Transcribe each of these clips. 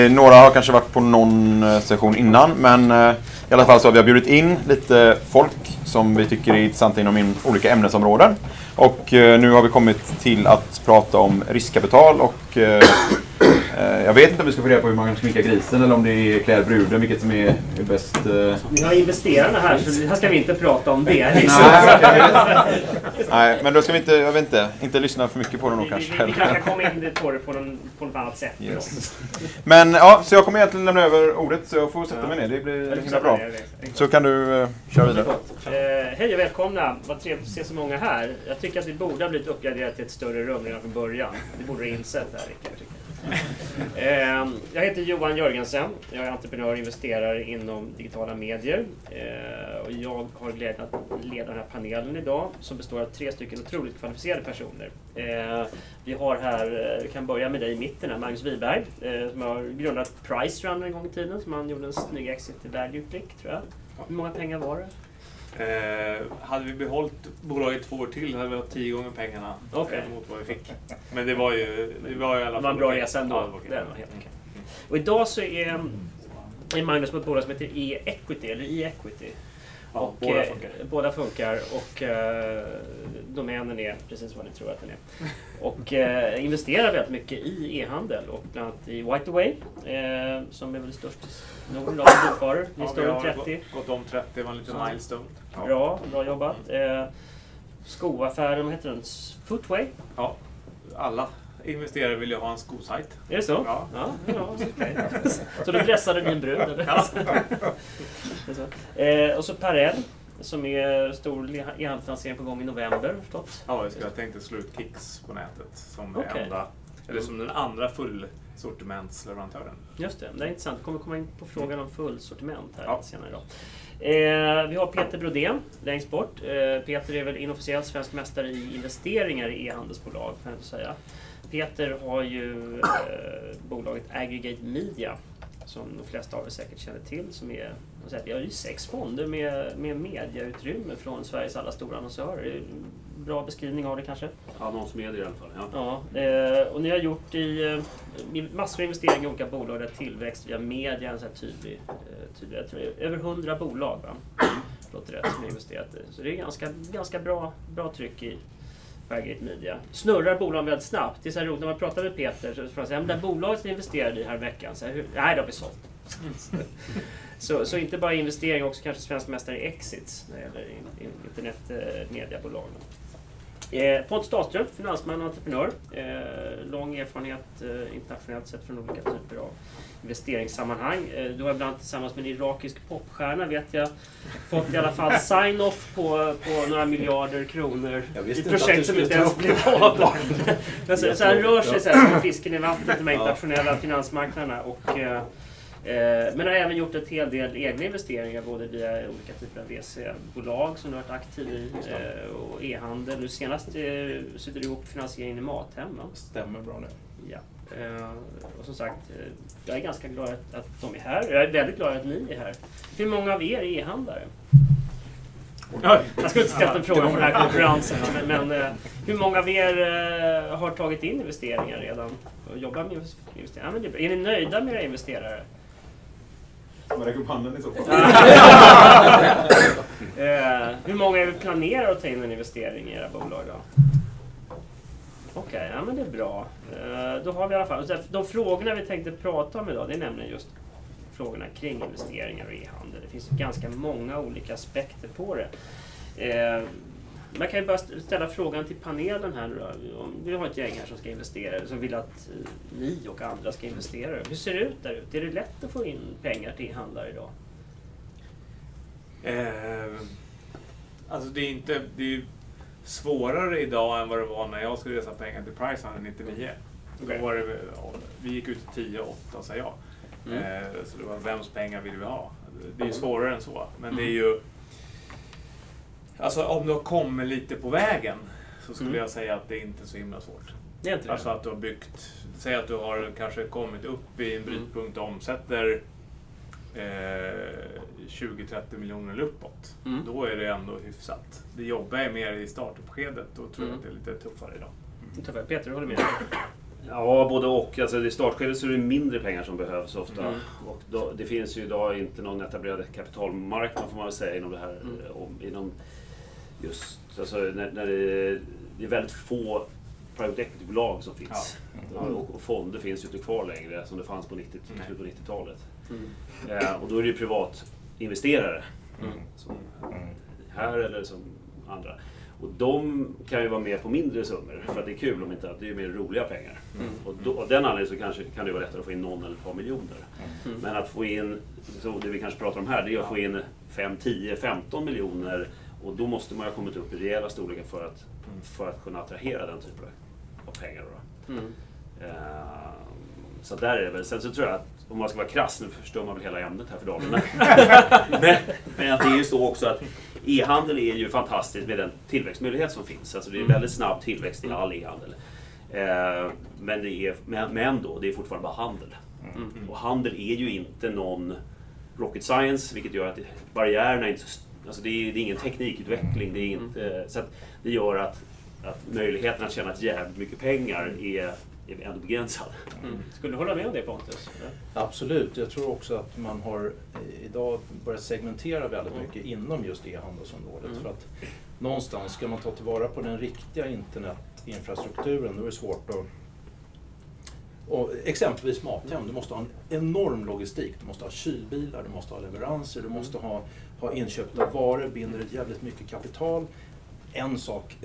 Några har kanske varit på någon session innan, men i alla fall så har vi bjudit in lite folk som vi tycker är intressanta inom olika ämnesområden. Och nu har vi kommit till att prata om riskkapital och jag vet inte om vi ska få reda på hur man kan sminka grisen eller om det är klär bruden, vilket som är bäst. Vi har investerarna här, så här ska vi inte prata om det. Liksom. Nej, men då ska vi inte, jag vet inte lyssna för mycket på det nog kanske. Vi kanske kommer in på det på något annat sätt. Yes. Men ja, så jag kommer egentligen lämna över ordet så jag får sätta mig ner. Det blir himla bra. Så kan du köra vidare. Hej och välkomna. Vad trevligt att se så många här. Jag tycker att vi borde ha blivit uppgraderat till ett större rum redan från början. Det borde du insett här, Rickard. Jag heter Johan Jörgensen. Jag är entreprenör och investerare inom digitala medier. Och jag har glädjen att leda den här panelen idag som består av 3 stycken otroligt kvalificerade personer. Vi har här, vi kan börja med dig i mitten här, Magnus Wiberg, som har grundat Pricerunner en gång i tiden, som han gjorde en snygg exit till value-klick, tror jag. Hur många pengar var det? Hade vi behållit bolaget 2 år till hade vi haft 10 gånger pengarna mot vad vi fick. Men det var ju i alla fall... Det var en bra resa ändå. Ja, det var helt okej. Och idag så är Magnus på ett bolag som heter E-Equity, eller E-Equity. Ja, och, båda funkar och domänen är precis vad ni tror att den är. Och investerar väldigt mycket i e-handel och bland annat i Whiteaway som är väl störst i Norden av bokvaror. Vi är större än 30. Gått om 30, det var en liten milestone. Ja. Bra jobbat. Skoaffären, vad heter den? Footway? Ja, alla investerare vill ju ha en skosajt. Är det så? Ja. Okay. Så du dressade din brud? Eller? Ja. Och så Parell, som är stor e-handelsfinansiering på gång i november, förstått? Ja, jag tänkte slå ut Kicks på nätet som som den andra fullsortimentsleverantören. Just det, det är intressant. Vi kommer komma in på frågan om fullsortiment här senare idag. Vi har Peter Brodén längst bort. Peter är väl inofficiellt svensk mästare i investeringar i e-handelsbolag, kan jag inte säga. Peter har ju bolaget Aggregate Media, som de flesta av er säkert känner till, som är, vi har ju 6 fonder med mediautrymme från Sveriges alla stora annonsörer. Bra beskrivning av det kanske? Ja, någons medier i alla fall. Ja, och ni har gjort i massor av investeringar i olika bolag där tillväxt via media är en så här tydlig, jag tror det är över 100 bolag, va? Låter rätt, som har investerat i. Så det är ganska bra tryck i Aggregate Media. Snurrar bolagen väldigt snabbt. Det är så här roligt när man pratar med Peter, så får man säga, det bolaget som investerade i här veckan, så här, nej, det har vi sålt. Så inte bara investering, också kanske svensk mästare i exits när det gäller internetmediabolag. Pontus Dahlström, finansman och entreprenör. Lång erfarenhet internationellt sett från olika typer av investeringssammanhang. Du har ibland tillsammans med en irakisk popstjärna, vet jag, fått i alla fall sign-off på några miljarder kronor i projekt som inte ens blir av. Så han rör sig så här som fisken i vattnet, de här internationella finansmarknaderna. Men har även gjort ett hel del egna investeringar både via olika typer av VC-bolag som du har varit aktiv i och e-handel. Nu senast sitter du ihop finansieringen i Mathem. Stämmer bra nu. Ja. Och som sagt, jag är ganska glad att de är här. Jag är väldigt glad att ni är här. Hur många av er är e-handlare? Jag skulle inte ställa en fråga om den här konferensen, men hur många av er har tagit in investeringar redan och jobbar med investeringar? Ja, men det är bra. Är ni nöjda med era investerare? Man räcker upp handen i så fall. Hur många är vi planerar att ta in en investering i era bolag då? Okej, ja men det är bra. Då har vi i alla fall, de frågorna vi tänkte prata om idag, det är nämligen just frågorna kring investeringar och e-handel. Det finns ganska många olika aspekter på det. Man kan ju bara ställa frågan till panelen här nu då. Om vi har ett gäng här som ska investera, som vill att ni och andra ska investera. Hur ser det ut där ute? Är det lätt att få in pengar till e-handlare idag? Alltså det är svårare idag än vad det var när jag skulle resa pengar till Pricerunner 99. Okay. Då var det, vi gick ut till 10-8 sa jag. Så det var vems pengar vill vi ha? Det är ju svårare än så. Men det är ju... Alltså om du har kommit lite på vägen så skulle jag säga att det är inte så himla svårt. Det är inte det. Alltså att du har byggt... Säg att du har kanske kommit upp i en brytpunkt och omsätter 20-30 miljoner uppåt. Då är det ändå hyfsat. Det jobbar är mer i startuppskedet och tror jag att det är lite tuffare idag. Tuffare. Peter, du håller med? Ja, både och. Alltså, i startskedet så är det mindre pengar som behövs ofta. Och det finns ju idag inte någon etablerad kapitalmarknad får man väl säga inom det här. Inom just, alltså, när det är väldigt få private equity-bolag som finns. Och fonder finns ju inte kvar längre som det fanns på 90-talet. Och då är det ju privatinvesterare. Som här eller som andra. Och de kan ju vara med på mindre summor för att det är kul om inte att det är mer roliga pengar. Och av den anledningen så kan det vara lättare att få in någon eller ett par miljoner. Men att få in, så det vi kanske pratar om här, det är att få in 5, 10, 15 miljoner och då måste man ha kommit upp i rejäla storlekar för att kunna attrahera den typen av pengar. Så där är det väl. Sen så tror jag att om man ska vara krass, nu förstår man väl hela ämnet här för dagen. Men det är ju så också att e-handel är ju fantastiskt med den tillväxtmöjlighet som finns. Alltså det är väldigt snabb tillväxt i all e-handel. Men då, det är fortfarande bara handel. Och handel är ju inte någon rocket science, vilket gör att barriärerna inte alltså det är ingen teknikutveckling. Det är inte, så att det gör att möjligheten att tjäna jävligt mycket pengar är ändå begränsad. Skulle du hålla med om det, Pontus? Absolut. Jag tror också att man har idag börjat segmentera väldigt mycket inom just e-handelsområdet. För att någonstans ska man ta tillvara på den riktiga internetinfrastrukturen, då är det svårt att... Och exempelvis Mathem, du måste ha en enorm logistik. Du måste ha kylbilar, du måste ha leveranser, du måste ha inköpta varor, binder ett jävligt mycket kapital. En sak.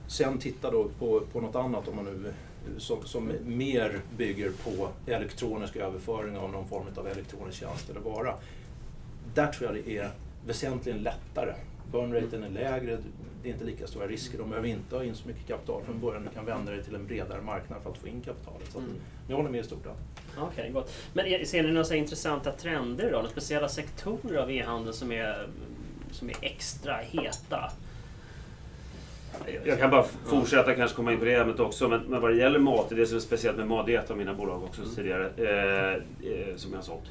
Sen titta då på något annat om man nu som mer bygger på elektronisk överföring av någon form av elektronisk tjänst eller vara. Där tror jag det är väsentligen lättare. Burnraten är lägre, det är inte lika stora risker. De behöver inte ha in så mycket kapital från början. Du kan vända dig till en bredare marknad för att få in kapitalet. Så jag håller med i stort. Okej, gott. Men ser ni några så intressanta trender då? Några speciella sektorer av e-handel som är extra heta? Jag kan bara fortsätta kanske komma in på det ämnet också, men vad det gäller mat, det som är speciellt med mat, det är ett av mina bolag också tidigare som jag har sålt.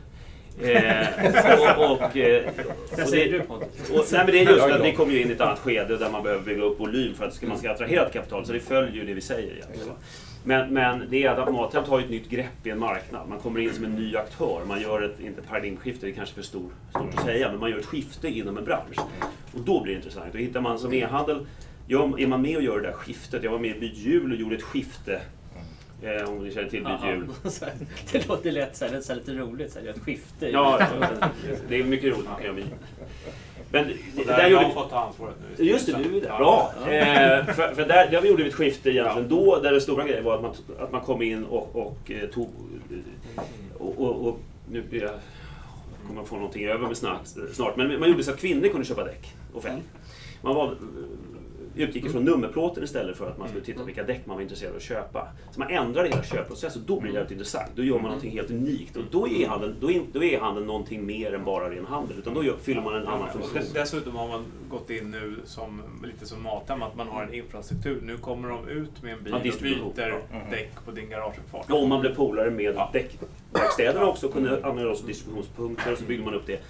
Vad säger du på det? Nej, men det är just att vi kommer ju in i ett annat skede där man behöver bygga upp volym för att man ska attrahera ett kapital, så det följer ju det vi säger egentligen. Men det är att Mathem tar ett nytt grepp i en marknad. Man kommer in som en ny aktör. Man gör inte paradigmskifte, det är kanske för stort att säga, men man gör ett skifte inom en bransch. Och då blir det intressant. Då hittar man som e-handel, är man med och gör det där skiftet? Jag var med i Byjul och gjorde ett skifte. Om ni känner till Byjul. Det låter lätt, så här, lite roligt, så här, ett skifte. Ja, det är mycket roligt man kan göra med. Men där gjorde vi fått ta ansvaret nu. Just det, du är där. Bra. För där gjorde vi ett skifte egentligen då, där den stora grejen var att man kom in och tog och nu blir jag kommer man få någonting över med snart, men man gjorde så att kvinnor kunde köpa däck offentligt. Man utgick från nummerplåten istället för att man skulle titta på vilka däck man var intresserad av att köpa. Så man ändrade hela köpprocessen och då blir det helt intressant. Då gör man någonting helt unikt och då är handeln någonting mer än bara ren handel, utan då fyller man en annan funktion. Dessutom har man gått in nu lite som Mathem, att man har en infrastruktur. Nu kommer de ut med en bil och byter däck på din garageuppfart. Ja, om man blev polare med däckverkstäderna också kunde använda oss distributionspunkter och så bygger man upp det.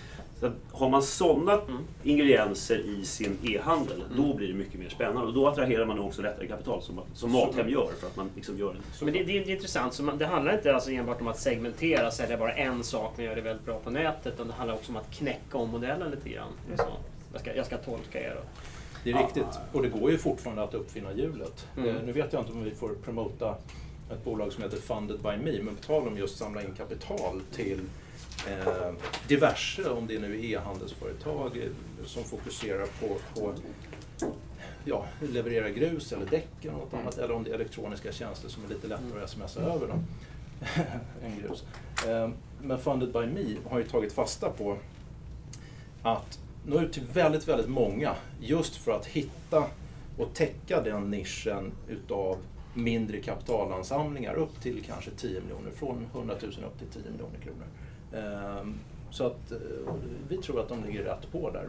Så har man sådana ingredienser i sin e-handel, då blir det mycket mer spännande. Och då attraherar man också lättare kapital som Mathem gör, för att man liksom gör det. Men det är intressant, så det handlar inte alltså enbart om att segmentera, sälja bara en sak, men göra det väldigt bra på nätet. Utan det handlar också om att knäcka om modellen lite grann. Det är så. Jag ska tolka er då. Det är riktigt, och det går ju fortfarande att uppfinna hjulet. Nu vet jag inte om vi får promota ett bolag som heter Funded by Me, men på tal om just samla in kapital till diverse, om det nu är e-handelsföretag som fokuserar på leverera grus eller däck eller något annat, eller om det är elektroniska tjänster som är lite lättare att smsa över dem än grus. Men Funded by Me har ju tagit fasta på att nå ut till väldigt, väldigt många, just för att hitta och täcka den nischen utav mindre kapitalansamlingar upp till kanske 10 miljoner, från 100 000 upp till 10 miljoner kronor. Så att vi tror att de ligger rätt på där.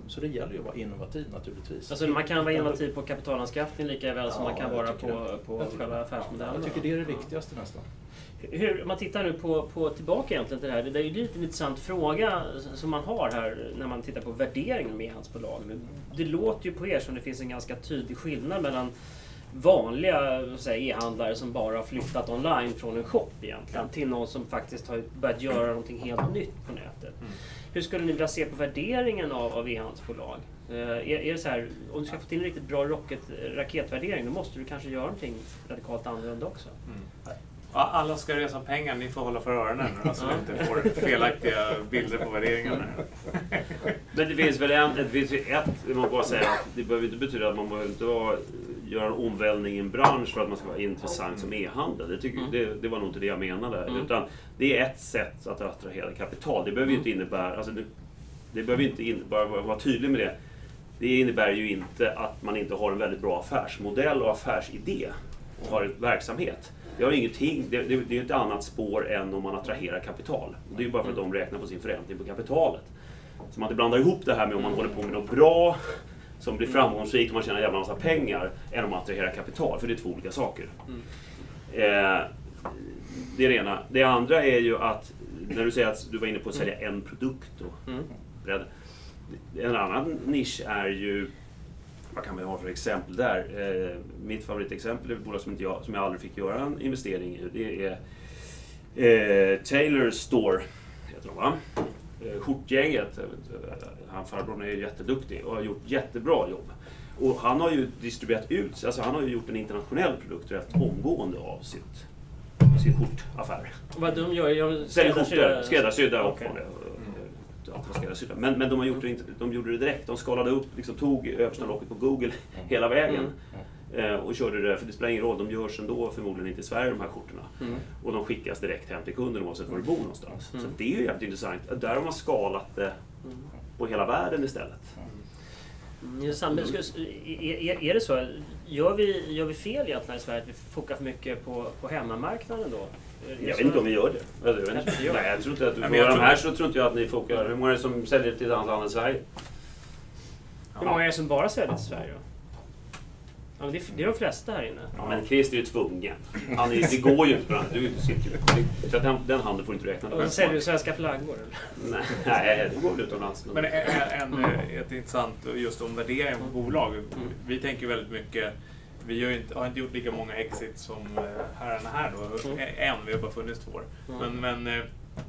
Så det gäller ju att vara innovativ naturligtvis. Alltså man kan vara innovativ på kapitalanskaffning lika väl som man kan vara på själva affärsmodellen. Jag tycker det är det viktigaste nästan. Om man tittar nu på tillbaka egentligen till det här, det är ju lite intressant fråga som man har här när man tittar på värderingen med e-handelsbolag. Det låter ju på er som det finns en ganska tydlig skillnad mellan vanliga e-handlare som bara har flyttat online från en shop egentligen till någon som faktiskt har börjat göra någonting helt nytt på nätet. Hur skulle ni vilja se på värderingen av e-handelsbolag? Är det så här, om du ska få till en riktigt bra raketvärdering, då måste du kanske göra någonting radikalt annorlunda också. Ja, alla ska resa pengar, ni får hålla för öronen nu, alltså inte får felaktiga bilder på värderingarna. Men det finns väl man bara säga att det behöver inte betyda att man behöver inte göra en omvälvning i en bransch för att man ska vara intressant som e-handel. Det var nog inte det jag menade. Utan det är ett sätt att attrahera kapital. Det behöver inte innebära, alltså det behöver inte bara vara tydlig med det. Det innebär ju inte att man inte har en väldigt bra affärsmodell och affärsidé och har en verksamhet. Det har ingenting, det är ett annat spår än om man attraherar kapital. Och det är ju bara för att de räknar på sin förräntning på kapitalet. Så man inte blandar ihop det här med om man håller på med något bra som blir framgångsrikt och man tjänar en jävla massa pengar än om man attraherar kapital, för det är två olika saker. Det är det ena. Det andra är ju att när du säger att du var inne på att sälja en produkt en annan nisch är ju, vad kan man ha för exempel där? Mitt favoritexempel är ett bolag som jag aldrig fick göra en investering i. Det är Taylor Store, heter de, va? Skjortgänget, han farbrorn är jätteduktig och har gjort jättebra jobb. Och han har ju distribuerat ut, alltså han har ju gjort en internationell produkt rätt omgående av sin skjortaffär. Vad de gör? Säljer skjortor, skräddarsydda och men de gjorde det direkt. De skalade upp, liksom, tog översta locket på Google hela vägen och körde det, för det spelar ingen roll, de görs ändå förmodligen inte i Sverige, de här skjortorna. Och de skickas direkt hem till kunden oavsett var du bor någonstans. Så det är ju jävligt intressant. Där har man skalat det på hela världen istället. Är det så? Gör vi fel egentligen i Sverige att vi fokar för mycket på hemmamarknaden då? Jag vet inte om vi gör det. Nej, jag tror inte att du får de här, så tror inte jag att ni fokar. Hur många är det som säljer till ett annat land än Sverige? Hur många är det som bara säljer till Sverige då? Ja, men det är de flesta här inne. Ja, men Christer är ju tvungen. Det går ju inte. Så att den handeln får inte räkna. Och säljer du svenska flaggor? Eller? Nej, det går väl utomlands. Men ett intressant just om värderingen på bolag. Vi tänker väldigt mycket. Vi har inte gjort lika många exits som herrarna här då. Vi har bara funnits 2 år. Men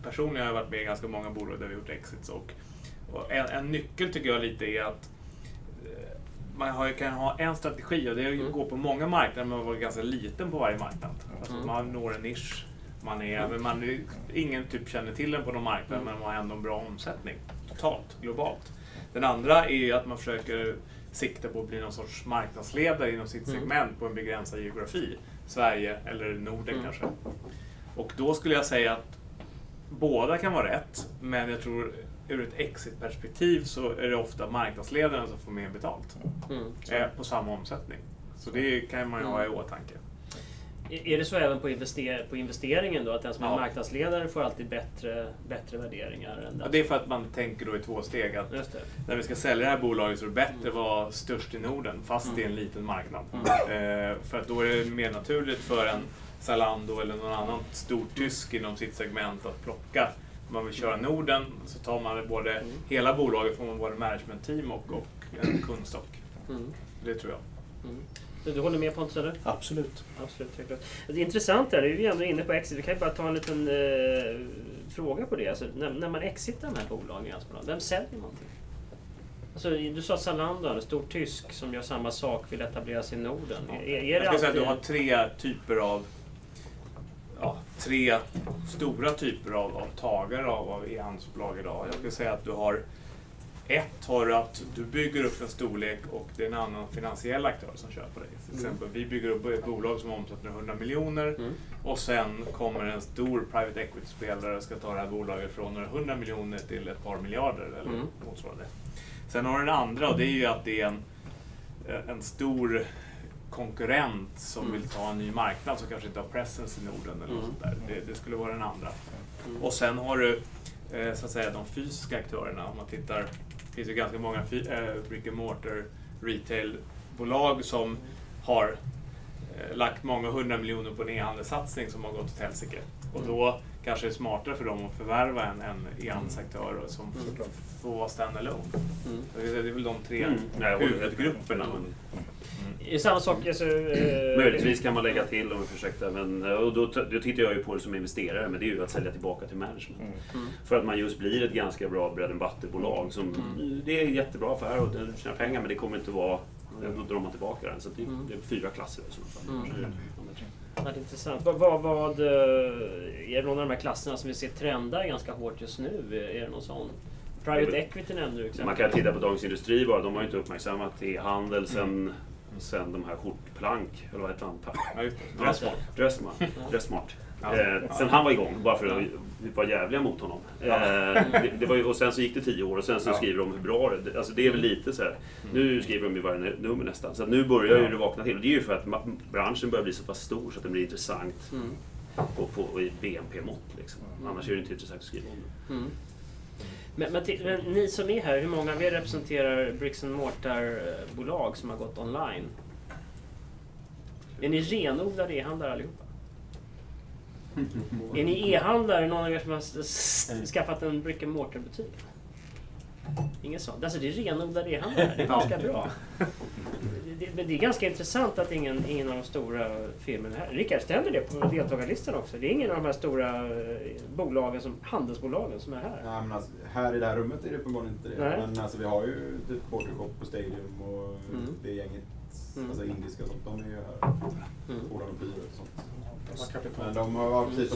personligen har jag varit med i ganska många bolag där vi har gjort exits. Och en nyckel tycker jag lite är att man kan ha en strategi, och det är att gå på många marknader, men man var ganska liten på varje marknad. Alltså man når en nisch, ingen typ känner till den på någon marknad, men man har ändå en bra omsättning totalt, globalt. Den andra är ju att man försöker sikta på att bli någon sorts marknadsledare inom sitt segment på en begränsad geografi. Sverige eller Norden kanske. Och då skulle jag säga att båda kan vara rätt, men jag tror ur ett exit-perspektiv så är det ofta marknadsledaren som får mer betalt på samma omsättning. Så det kan man ju ha i åtanke. Är det så även på investeringen då, att den som är marknadsledare får alltid bättre värderingar? Än det är för att man tänker då i 2 steg. Att när vi ska sälja det här bolaget så är det bättre att vara störst i Norden, fast i en liten marknad. För att då är det mer naturligt för en Zalando eller någon annan stor tysk inom sitt segment att plocka. Om man vill köra Norden så tar man både hela bolaget, får man både management-team och en kundstock. Det tror jag. Du håller med, Pontus, eller? Absolut. Det är intressant där, vi är ändå inne på exit. Vi kan ju bara ta en liten fråga på det. Alltså, när man exitar de här bolagen, vem säljer någonting? Alltså, du sa Zalando, en stor tysk som gör samma sak, vill etablera sig i Norden. Jag ska säga att du har 3 typer av 3 stora typer av tagare av e-handelsbolag idag. Jag skulle säga att du har att du bygger upp en storlek och det är en annan finansiell aktör som köper dig. Till exempel, vi bygger upp ett bolag som omsätter 100 miljoner och sen kommer en stor private equity-spelare och ska ta det här bolaget från några 100 miljoner till ett par miljarder eller motsvarande. Sen har du den andra, och det är ju att det är en stor konkurrent som vill ta en ny marknad som kanske inte har presence i Norden eller något sånt där. Det skulle vara den andra. Och sen har du så att säga de fysiska aktörerna. Om man tittar, det finns ju ganska många brick and mortar retailbolag som har lagt många 100 miljoner på en e-handelssatsning som har gått åt helsike. Och då kanske det är smartare för dem att förvärva en e-handelsaktör som får vara stand-alone. Det är väl de 3 huvudgrupperna. Är det samma sak? Alltså, Möjligtvis kan man lägga till om vi försökte, och då tittar jag ju på det som investerare, men det är ju att sälja tillbaka till management. För att man just blir ett ganska bra bread and butter-bolag som det är jättebra affär och det tjänar pengar, men det kommer inte vara, då drar man tillbaka den. Så det är 4 klasser i sådana fall. Ja, det är intressant. Vad är det någon av de här klasserna som vi ser trenda ganska hårt just nu? Är det någon sån? Private equity nämnde du exempel. Man kan titta på Dagens Industri bara, de har ju inte uppmärksammat e-handel sen de här skjortplank, eller vad heter han? Dressmart. Sen han var igång, bara för att vi var jävliga mot honom. Det var ju, och sen så gick det 10 år och sen så skriver de hur bra det, alltså det är väl lite så här. Nu skriver de ju varje nummer nästan, så att nu börjar ju det vakna till. Och det är ju för att branschen börjar bli så pass stor så att den blir intressant på i BNP-mått liksom. Annars är det inte intressant att skriva om det. Men ni som är här, hur många av er representerar Bricks and Mortar-bolag som har gått online? Är ni renodlade e-handlare allihopa? Är ni e-handlare, någon av er som har skaffat en Brick and Mortar-butik? Inget sånt. Alltså det är renodlade e-handlare, det är ganska bra. Men det är ganska intressant att ingen av de stora firmorna här... Rickard, stämmer det på deltagarlistan också? Det är ingen av de här stora bolagen, handelsbolagen som är här? Nej, men alltså, här i det här rummet är det uppenbarligen inte det. Nej. Men alltså, vi har ju typ Bordershop på Stadium och det gänget, alltså indiska och sånt, de är ju här. Polarn och Pyret och sånt. Men de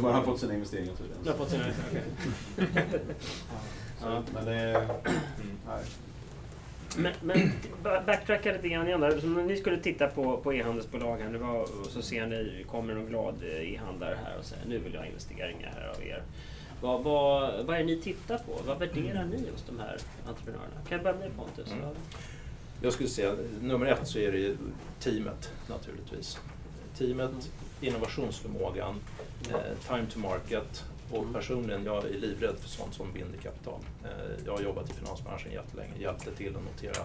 har fått sina investeringar tydligen. De har fått sina investeringar, okej. Men det är... Nej. Men backtracka lite grann igen där. När ni skulle titta på e-handelsbolag här, och så ser ni, kommer någon glad e-handlare här och säger nu vill jag ha investeringar här av er. Vad är det ni tittar på? Vad värderar ni hos de här entreprenörerna? Kan jag börja med Pontus? Jag skulle säga, nummer 1 så är det teamet naturligtvis. Teamet, innovationsförmågan, time to market. Och personligen, jag är livrädd för sånt som binder kapital. Jag har jobbat i finansbranschen jättelänge, hjälpte till att notera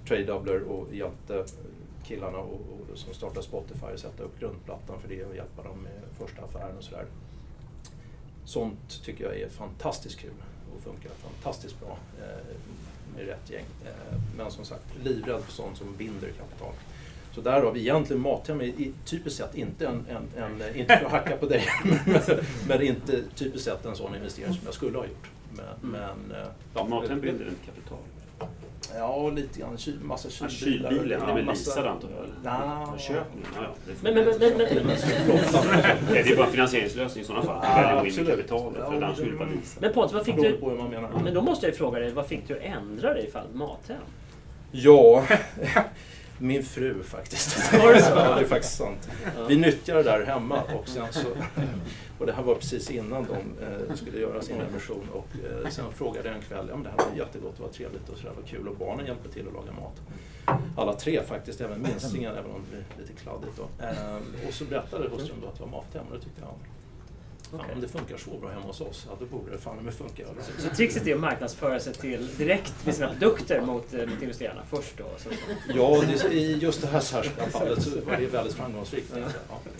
trade-doubler och hjälpte killarna som startade Spotify att sätta upp grundplattan för det och hjälpa dem med första affären och sådär. Sånt tycker jag är fantastiskt kul och funkar fantastiskt bra med rätt gäng. Men som sagt, livrädd för sånt som binder kapital. Så där har vi egentligen Mathem typiskt sett inte inte för att hacka på dig, men inte typiskt sett en sån investering som jag skulle ha gjort. Mathem binder inte kapital. Ja, lite grann. Massa kylbilar. Det är väl leasad antar jag? Köp nu. Det är bara finansieringslösning i sådana fall. Väljer att gå in i kapitalet för den skulle vara leasad. Men Pontus, vad fick du... Men då måste jag fråga dig, vad fick du ändra dig ifall Mathem? Ja... Min fru faktiskt. Ja, det är faktiskt sant. Vi nyttjar det där hemma och sen så, och det här var precis innan de skulle göra sin emission och sen frågade jag en kväll, ja men det här var jättegott, det var trevligt och sådär, var kul och barnen hjälpte till att laga mat. Alla 3 faktiskt, även minstingen, även om det blir lite kladdigt då. Och så berättade hustrun då att det var Mathem och det tyckte jag. Fan, om det funkar så bra hemma hos oss, då borde det fan med funka. Så trixet är att marknadsföra sig till direkt med sina produkter mot investerarna först då? Så. Ja, i just det här särskilda fallet så var det väldigt framgångsrikt. Ja,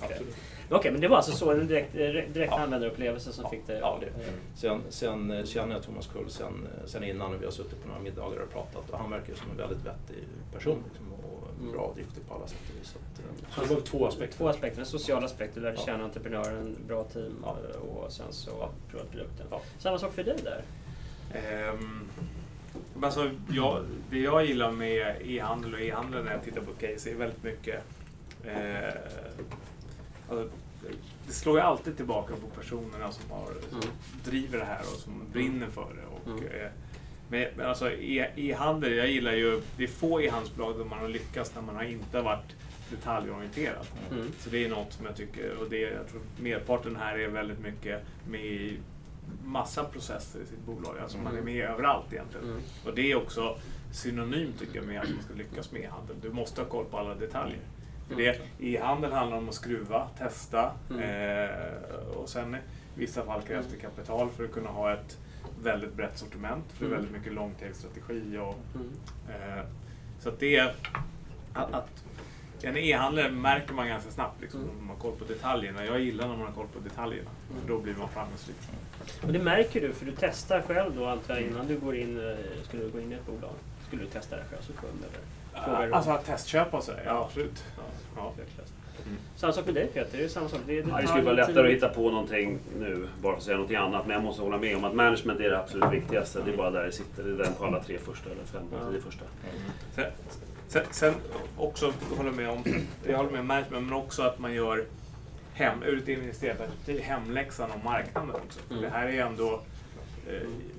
absolut. Okej, men det var alltså så en direkt användarupplevelse som fick det? Ja, det. Sen känner jag Thomas Kull sen innan vi har suttit på några middagar och pratat och han verkar som en väldigt vettig person liksom, och bra driftig på alla sätt och vis. Så det var 2 aspekter. 2 aspekter, en social aspekt, du lärde känna entreprenören, bra team och sen så produkten. Samma sak för dig där? Alltså, det jag gillar med e-handel och e-handel när jag tittar på case är väldigt mycket alltså, det slår ju alltid tillbaka på personerna som driver det här och som brinner för det. Och, men alltså e-handel, jag gillar ju, det är få e-handelsbolag där man har lyckats när man inte har varit detaljorienterad. Så det är något som jag tycker, och jag tror merparten här är väldigt mycket med i massa processer i sitt bolag. Alltså man är med överallt egentligen. Och det är också synonymt tycker jag med att man ska lyckas med e-handel. Du måste ha koll på alla detaljer. För e-handel handlar om att skruva, testa och sen i vissa fall krävs det kapital för att kunna ha ett väldigt brett sortiment, för det är väldigt mycket långtidsstrategi och så att det är att en e-handlare märker man ganska snabbt liksom, om man har koll på detaljerna. Jag gillar när man har koll på detaljerna, för då blir man framgångsrik. Och det märker du, för du testar själv då antar jag innan du går in, skulle du gå in i ett bolag? skulle du testa det själv som kund? Eller? Alltså att testköpa och sådär, ja, absolut. Ja. Samma sak med dig Peter, det är samma sak. Det skulle vara lättare att hitta på någonting nu, bara för att säga någonting annat. Men jag måste hålla med om att management är det absolut viktigaste. Det är bara där det sitter, det är den på alla 3 första eller 5 eller 10 första. Sen också håller med om, jag håller med om management, men också att man gör ur ett investerarperspektiv hemläxan om marknaden också. För det här är ändå,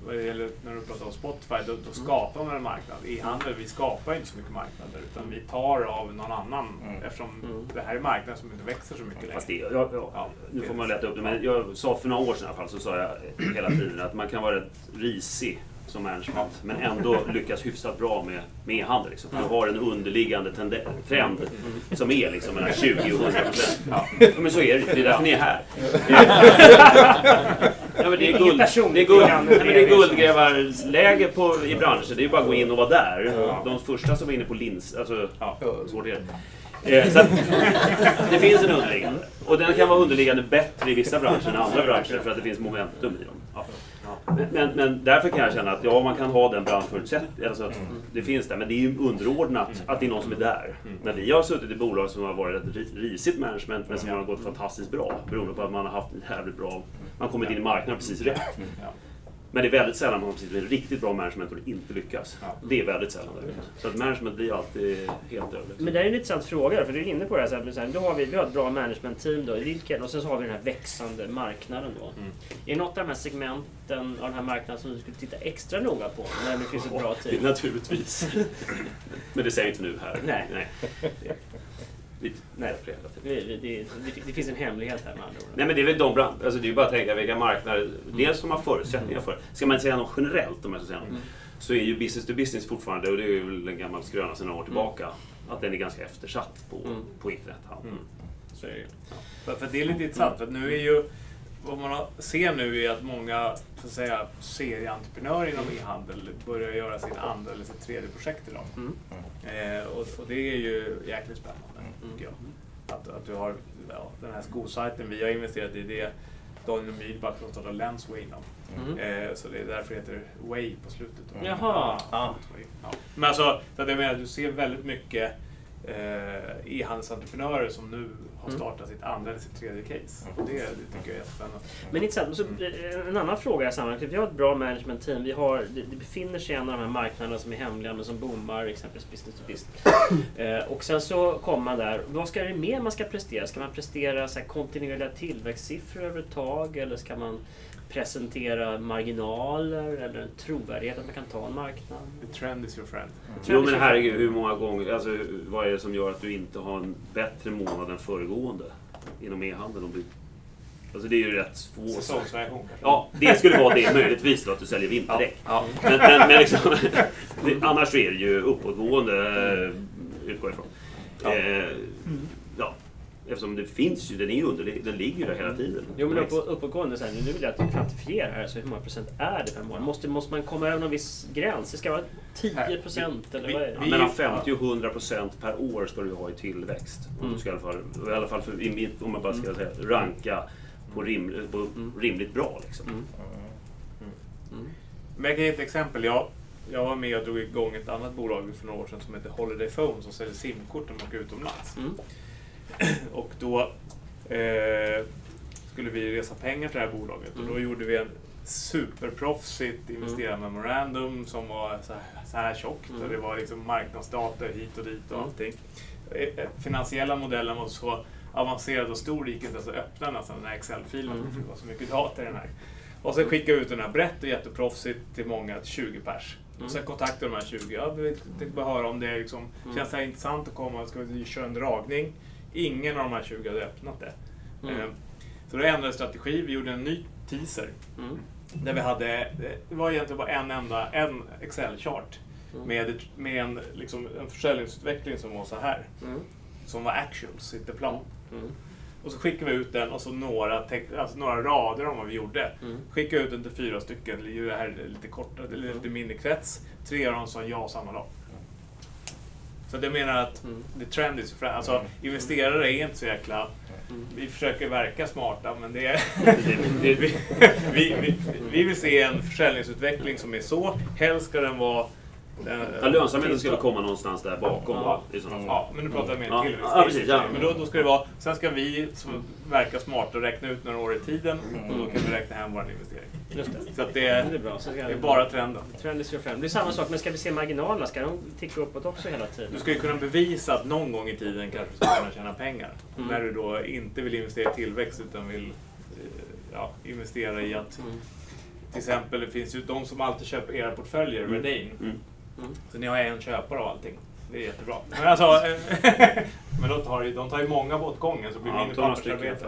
vad det gäller när du pratar om Spotify, då skapar man en marknad. I handel, vi skapar inte så mycket marknader, utan vi tar av någon annan, eftersom det här är marknaden som inte växer så mycket längre. Nu får man leta upp det, men jag sa för några år sedan i alla fall, så sa jag hela tiden att man kan vara rätt risig som management, men ändå lyckas hyfsat bra med e-handel. Liksom. Du har en underliggande trend som är liksom mellan 20 och 100%. Ja, men så är det. Det är därför ni är här. Ja, men det är guldgrävarläge i branschen. Det är bara att gå in och vara där. De första som var inne på lins, alltså svårt är det. Så att, det finns en underliggande. Och den kan vara underliggande bättre i vissa branscher än andra branscher för att det finns momentum i dem. Ja. Men därför kan jag känna att man kan ha den branschförutsättningen, alltså att det finns där, men det är ju underordnat att det är någon som är där. När vi har suttit i bolag som har varit ett risigt management men som har gått fantastiskt bra, beroende på att man har haft en jävligt bra, man kommit in i marknaden precis rätt. Men det är väldigt sällan man har precis en riktigt bra management och det inte lyckas. Det är väldigt sällan det. Så att management blir alltid helt överlägset. Men det är en intressant fråga, för du är inne på det här. Då har vi har ett bra management-team då, och sen så har vi den här växande marknaden då. Är det något av de här segmenten av den här marknaden som du skulle titta extra noga på när det finns ett bra team? Naturligtvis. Men det säger vi inte nu här. Nej. Det finns en hemlighet här med andra ord. Nej, men det är väl de alltså det är bara att tänka vilka marknader, dels som har förutsättningar för. Ska man inte säga något generellt om jag ska säga något, så är ju business to business fortfarande, och det är ju en gammal skröna sedan några år tillbaka, att den är ganska eftersatt på internethandeln. Så är det ju. För det är lite intressant, för att nu är ju, vad man ser nu är att många så att säga, serieentreprenörer inom e-handel börjar göra sin andra eller sitt tredje projekt idag. Och det är ju jäkligt spännande, tycker jag. Att du har den här skosajten, vi har investerat i det, Daniel Myrback som startar Lensway inom. Så det är därför det heter Way på slutet. Jaha. Men alltså, så att jag menar, du ser väldigt mycket e-handelsentreprenörer som nu har startat sitt andra eller sitt tredje case. Det tycker jag är jättespännande. Men inte så, en annan fråga i sammanhanget. Vi har ett bra management-team. Det befinner sig i en av de här marknaderna som är hemliga, men som boomar, exempelvis business to business. Och sen så kommer man där. Vad ska det mer man ska prestera? Ska man prestera så här kontinuerliga tillväxtsiffror över ett tag? Eller ska man presentera marginaler eller en trovärdighet att man kan ta en marknad? The trend is your friend. Jo, men herregud, hur många gånger, alltså vad är det som gör att du inte har en bättre månad än föregående inom e-handeln? Alltså det är ju rätt svårt. Säsongsvariation kanske. Ja, det skulle vara det möjligtvis då, att du säljer vinterdäck. Men liksom, annars är det ju uppåtgående, utgår ifrån. Eftersom det finns ju, den ligger ju där hela tiden. Jo, men uppåtgående, så här, nu vill jag att du kvantifierar här, så hur många procent är det per månad? Måste man komma över någon viss gräns? Det ska vara 10% eller vad är det? Mellan 50 och 100% per år ska du ha i tillväxt. Du ska i alla fall om man bara ska säga, ranka på rimligt bra liksom. Men jag kan ge ett exempel. Jag var med och drog igång ett annat bolag för några år sedan som heter Holiday Phone, som säljer simkort när man åker utomlands. Och då skulle vi resa pengar till det här bolaget, och då gjorde vi en superproffsigt investerarmemorandum som var så här tjockt, och det var liksom marknadsdata hit och dit och allting. Finansiella modellen var så avancerad och stor, gick inte att öppna nästan den här Excel-filen, för det var så mycket data i den här. Och sen skickade vi ut den här brett och jätteproffsigt till många, 20 pers. Och sen kontaktade de här 20. Jag tänkte bara höra om det liksom, känns det här intressant att komma, ska vi köra en dragning? Ingen av de här 20 hade öppnat det. Så då ändrade strategi, vi gjorde en ny teaser. Där vi hade, det var egentligen bara en Excel-chart med en försäljningsutveckling som var så här. Som var actuals, inte plan. Och så skickade vi ut den, och så några rader om vad vi gjorde. Skickade ut den till 4 stycken, det här är lite kortare, det är lite mindre krets. 3 av dem sa ja samma dag. Så det menar att the trend is friend. Alltså investerare är inte så jäkla... Vi försöker verka smarta, men det är... vi vill se en försäljningsutveckling som är så. Helst ska den vara Lönsamheten skulle komma någonstans där bakom. Ja, men nu pratar jag mer tillväxt. Ja, precis, ja. Men då ska det vara, sen ska vi som verkar smart och räkna ut några år i tiden och då kan vi räkna hem vår investering. Just det. Så att det är bra. Så det är bara trenden. Trenden ska fram. Det är samma sak, men ska vi se marginalerna? Ska de ticka uppåt också hela tiden? Du ska ju kunna bevisa att någon gång i tiden kanske du ska kunna tjäna pengar. När du då inte vill investera i tillväxt utan vill investera i att till exempel det finns ju de som alltid köper era portföljer, Redane. Så ni har en köpare av allting. Det är jättebra. Men alltså, men de tar ju många på åt gången så blir mindre pappersarbete.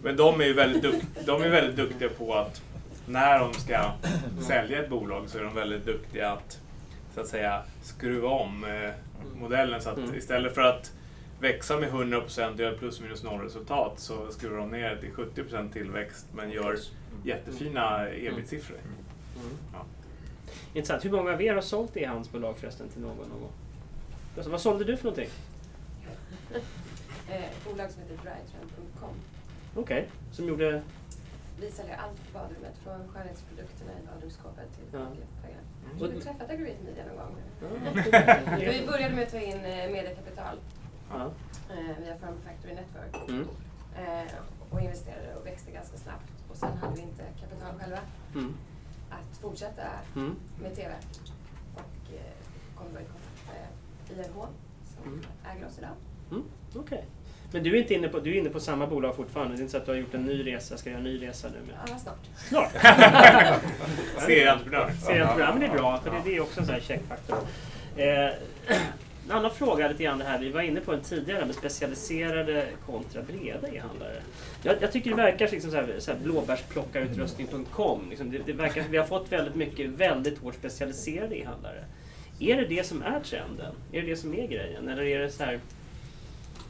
Men de är ju väldigt duktiga på att när de ska sälja ett bolag så är de väldigt duktiga så att säga skruva om modellen så att istället för att växa med 100% och göra plus minus noll resultat så skruvar de ner till 70% tillväxt men gör jättefina ebit-siffror. Intressant. Hur många av er har sålt e-handelsbolag förresten till någon gång? Alltså, vad sålde du för någonting? Bolag som heter drytrend.com. Okej, som gjorde... Vi säljer allt för badrummet, från skönhetsprodukterna i badrumsskåpet till toalettfärgerna. Du har träffat Aggregate Media någon gång. Vi började med att ta in mediekapital via Firm Factory Network och investerade och växte ganska snabbt. Och sen hade vi inte kapital själva att fortsätta med TV. Och kom då i kontakt med IRH som äger oss idag. Okej. Men du är inte inne på samma bolag fortfarande? Det är inte så att du har gjort en ny resa, ska göra en ny resa nu? Ja, snart. Serieentreprenör. Men det är bra, för det är också en sån här checkfaktor. En annan fråga lite grann det här, vi var inne på en tidigare med specialiserade kontra breda e-handlare. Jag tycker det verkar liksom så här blåbärsplockarutrustning.com. Liksom det verkar, vi har fått väldigt mycket väldigt hårt specialiserade e-handlare. Är det som är trenden? Är det som är grejen? Eller är det så här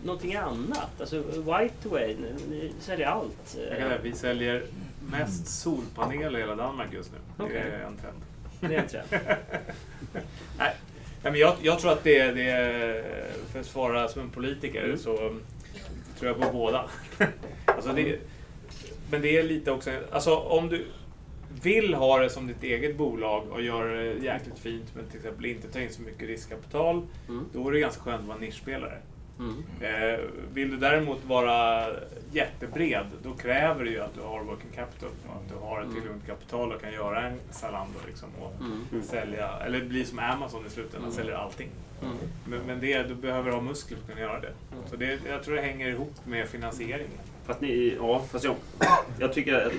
någonting annat? Alltså Whiteway, ni säljer allt. Vi säljer mest solpaneler i hela Danmark just nu. Det är en trend. Det är en trend. Nej, men jag tror att det är, för att svara som en politiker så tror jag på båda. Alltså men det är lite också, alltså om du vill ha det som ditt eget bolag och gör det jäkligt fint men till exempel inte ta in så mycket riskkapital, då är det ganska skönt att vara nischspelare. Vill du däremot vara jättebred, då kräver det ju att du har working capital, att du har ett tillgång till kapital och kan göra en Zalando liksom, och sälja, eller bli som Amazon i slutändan, säljer allting. Men du behöver ha muskler för att kunna göra det. Så jag tror det hänger ihop med finansieringen. Fast jag tycker att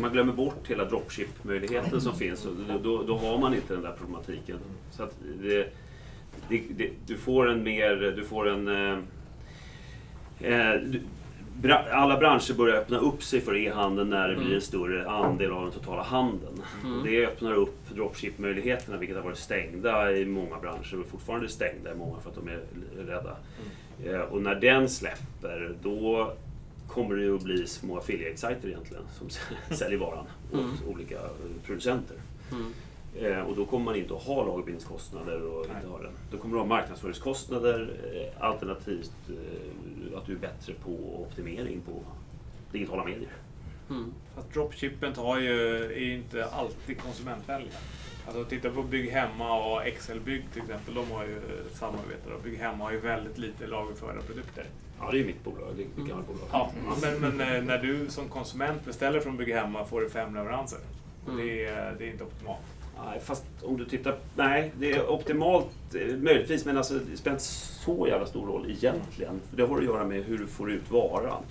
man glömmer bort hela dropship-möjligheten som finns och då har man inte den där problematiken. Så att alla branscher börjar öppna upp sig för e-handeln när det blir en större andel av den totala handeln. Och det öppnar upp dropship-möjligheterna, vilket har varit stängda i många branscher och fortfarande stängda i många för att de är rädda. Och när den släpper, då kommer det att bli små affiliate-sajter egentligen som säljer varan åt olika producenter. Och då kommer man inte att ha lagerbindningskostnader och inte ha den. Då kommer du ha marknadsföringskostnader alternativt att du är bättre på optimering på digitala medier. Fast dropshippen är ju inte alltid konsumentvänliga. Alltså titta på Bygg Hemma och Excel-bygg till exempel, de har ju samarbete och Bygg Hemma har ju väldigt lite lagerförda produkter. Ja, det är mitt bolag, det är gammalt bolag. Ja, men när du som konsument beställer från Bygg Hemma får du 5 leveranser. Det är inte optimalt. Nej, fast om du tittar... Nej, det är optimalt möjligtvis, men alltså, det spelar inte så jävla stor roll egentligen. För det har att göra med hur du får ut varan.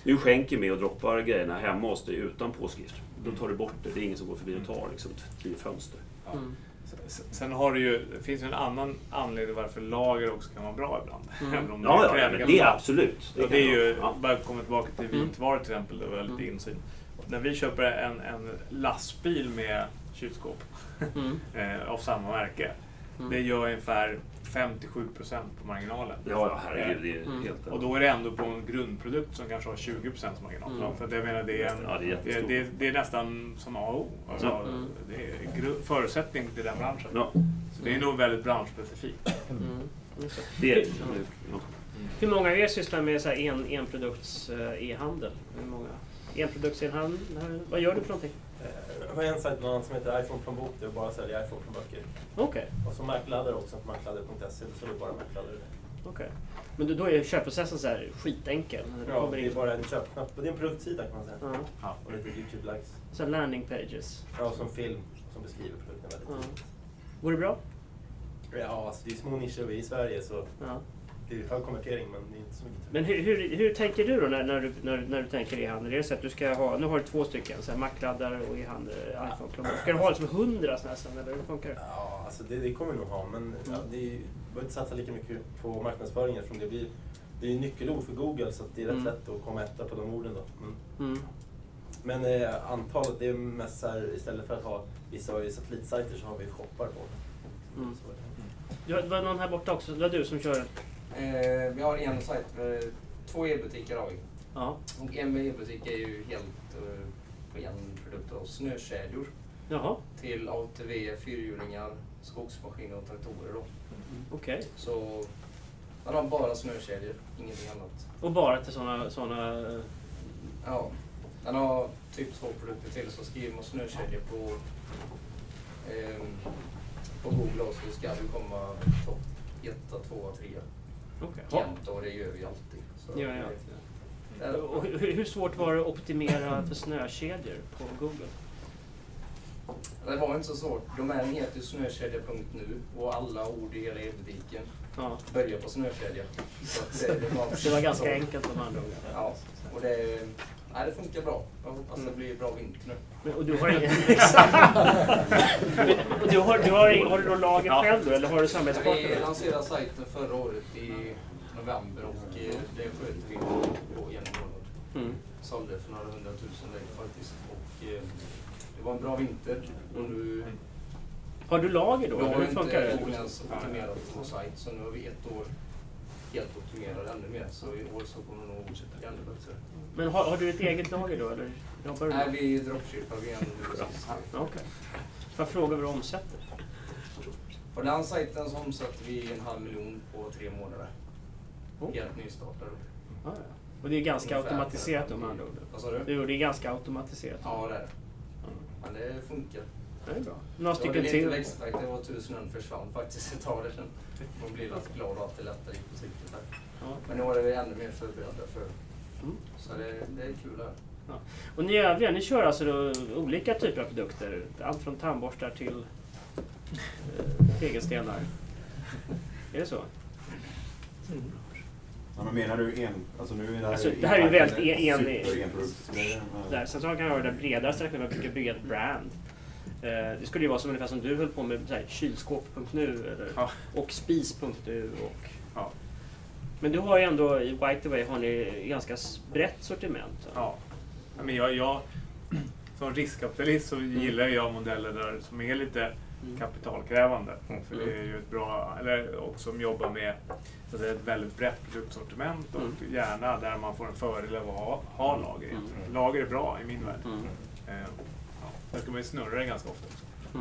Du skänker med och droppar grejerna hemma hos dig utan påskrift. Då tar du bort det, det är ingen som går förbi och tar liksom 10 fönster. Sen har det finns ju en annan anledning varför lager också kan vara bra ibland. Även om det är absolut. Det är ju, bara komma tillbaka till vitvaror till exempel, det var lite insyn. När vi köper en lastbil med kylskåp av samma märke, det gör ungefär 57% på marginalen. Ja, herregud, det är helt... Och då är det ändå på en grundprodukt som kanske har 20% marginal. Så jag menar, det är nästan som AO. Alltså, det är förutsättning till den branschen. Ja. Så det är nog väldigt branschspecifikt. Hur många av er sysslar med så här enprodukts e-handel? Hur många enproduktshandel. Vad gör du för någonting? Jag har en sajt bland annat som heter iPhone-plånbok där vi bara säljer iPhone-plånböcker. Okej. Och så markladdare också på markladdare.se, så är det bara markladdare. Okej. Men då är köpprocessen så här skitenkel? Ja, det är bara en köpknapp. Det är en produktsida kan man säga. Ja. Och lite YouTube-likes. Så landing pages? Ja, som film som beskriver produkten väldigt tydligt. Går det bra? Ja, alltså det är små nischer vi i Sverige så det är hög konvertering men det är inte så mycket. Men hur tänker du då när du tänker e-handel? Är det så att du ska ha, nu har du 2 stycken, så här Mac-laddare och e-handel, iPhone-plånbok. Ska du ha liksom 100 sådana här sen, eller hur funkar det? Ja, alltså det kommer vi nog ha, men det är, behöver inte satsa lika mycket på marknadsföring eftersom det är nyckelord för Google så att det är rätt lätt att komma efter på de orden då. Men antalet, det är mest så här, istället för att ha vissa satellitsajter så har vi shoppar på. Det var någon här borta också, det var du som kör? Vi har en sajt, 2 e-butiker har vi. Ja. Och en e-butik är ju helt på en produkt av snökedjor. Jaha. Till ATV, fyrhjulingar, skogsmaskiner och traktorer då. Okej. Så man har bara snökedjor, ingenting annat. Och bara till såna... Ja. Man har typ 2 produkter till, så skriver man snökedjor på Google och så ska du komma topp 1, 2, 3. Okej. Jämt, och det gör vi alltid. Så Och hur svårt var det att optimera för snökedjor på Google? Det var inte så svårt. Domänen heter ju snökedja.nu och alla ord i hela e-butiken börjar på snökedja. Så det var ganska enkelt om andra ord. Ja, och det funkar bra. Jag hoppas det blir bra vinter nu. Och du har ingen... har du då lager själv då, eller har du samarbetspartner? Vi lanserade sajten förra året i november och det sköt vi på genom månad. Sålde för några 100 000 lägg faktiskt. Och det var en bra vinter. Och nu... Har du lager då? Hur funkar det? Vi har inte optimerat på vår sajt, så nu har vi 1 år helt optimerad ännu mer. Så i år så kommer det nog ännu bättre. Men har du ett eget lager då, eller jobbar du? Nej, vi dropshippar igen. Okej. Får jag fråga vad du omsätter? På den sajten så omsätter vi 500 000 på 3 månader. Helt nystartad. Ja. Och det är ganska automatiserat om andra ord. Vad sa du? Jo, det är ganska automatiserat. Ja, det är det. Men det funkar. Det är bra. Några stycken till. till. Det var lite växtverk, det var 1000 försvann faktiskt ett tag sedan. Man blir lite glad att det lättare gick på siktet här. Ja. Men nu är vi ännu mer förberedda för. Så det är kul här. Ja. Och ni övriga, ni kör alltså då olika typer av produkter? Allt från tandborstar till tegelstenar. Är det så? Ja, men menar du alltså nu är det här, alltså, det här är ju väldigt där. sen så kan jag ha det bredare sträckningen, man brukar bygga ett brand. Det skulle ju vara som ungefär som du höll på med så här, kylskåp.nu eller och spis.nu och men du har ju ändå i Whiteaway har ni ganska brett sortiment. Ja. Men jag som riskkapitalist så gillar jag modeller där som är lite kapitalkrävande. För det är ju ett bra, eller också som jobbar med så att säga, ett väldigt brett produktsortiment och gärna där man får en fördel av att ha lager. Lager är bra i min värld. Där ska man ju snurra det ganska ofta.